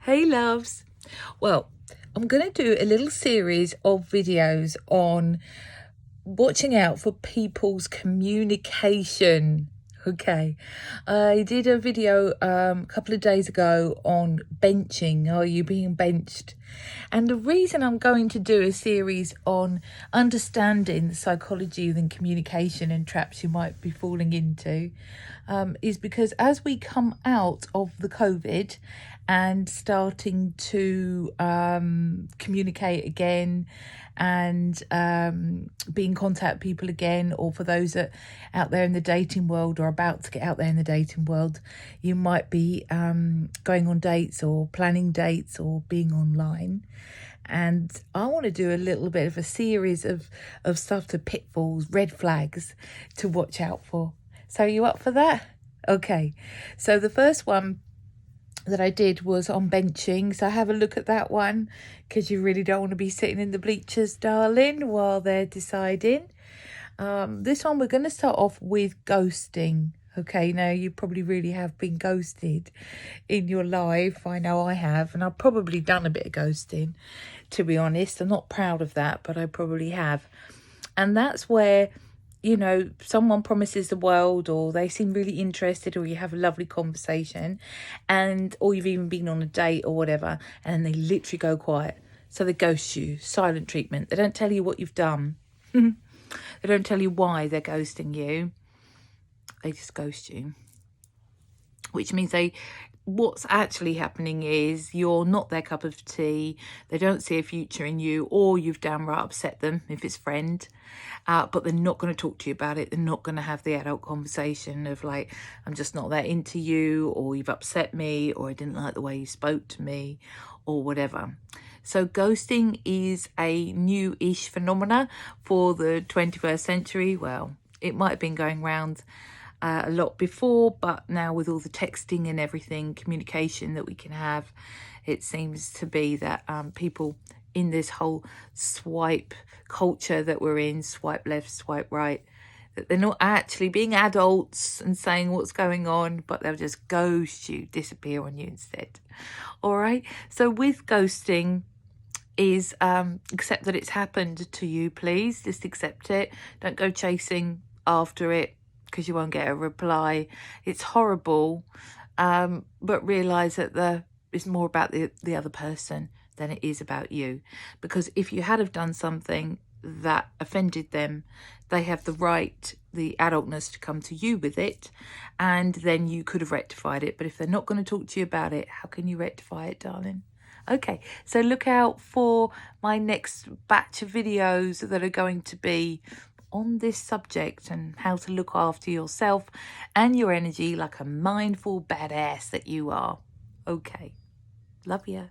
Hey loves. Well, I'm going to do a little series of videos on watching out for people's communication. Okay, I did a video a couple of days ago on benching. Are you being benched? And the reason I'm going to do a series on understanding the psychology and communication and traps you might be falling into is because as we come out of the COVID and starting to communicate again and be in contact with people again, or for those that out there in the dating world or about to get out there in the dating world, you might be going on dates or planning dates or being online. And I want to do a little bit of a series of stuff, to pitfalls, red flags to watch out for. So you up for that? Okay, so the first one that I did was on benching, so have a look at that one, because you really don't want to be sitting in the bleachers, darling, while they're deciding. This one we're going to start off with ghosting. Okay, now you probably really have been ghosted in your life. I know I have, and I've probably done a bit of ghosting, to be honest. I'm not proud of that, but I probably have. And that's where, you know, someone promises the world, or they seem really interested, or you have a lovely conversation, and or you've even been on a date or whatever, and then they literally go quiet. So they ghost you, silent treatment. They don't tell you what you've done. They don't tell you why they're ghosting you. They just ghost you, which means what's actually happening is you're not their cup of tea. They don't see a future in you, or you've downright upset them if it's friend. But they're not going to talk to you about it. They're not going to have the adult conversation of like, I'm just not that into you, or you've upset me, or I didn't like the way you spoke to me, or whatever. So ghosting is a new-ish phenomena for the 21st century. Well, it might have been going around a lot before, but now with all the texting and everything, communication that we can have, it seems to be that people in this whole swipe culture that we're in, swipe left, swipe right, that they're not actually being adults and saying what's going on, but they'll just ghost you, disappear on you instead. All right, so with ghosting is accept that it's happened to you. Please just accept it. Don't go chasing after it, because you won't get a reply. It's horrible, but realize that it's more about the other person than it is about you. Because if you had have done something that offended them, they have the right, the adultness, to come to you with it, and then you could have rectified it. But if they're not going to talk to you about it, how can you rectify it, darling? Okay, so look out for my next batch of videos that are going to be on this subject, and how to look after yourself and your energy like a mindful badass that you are. Okay, love ya.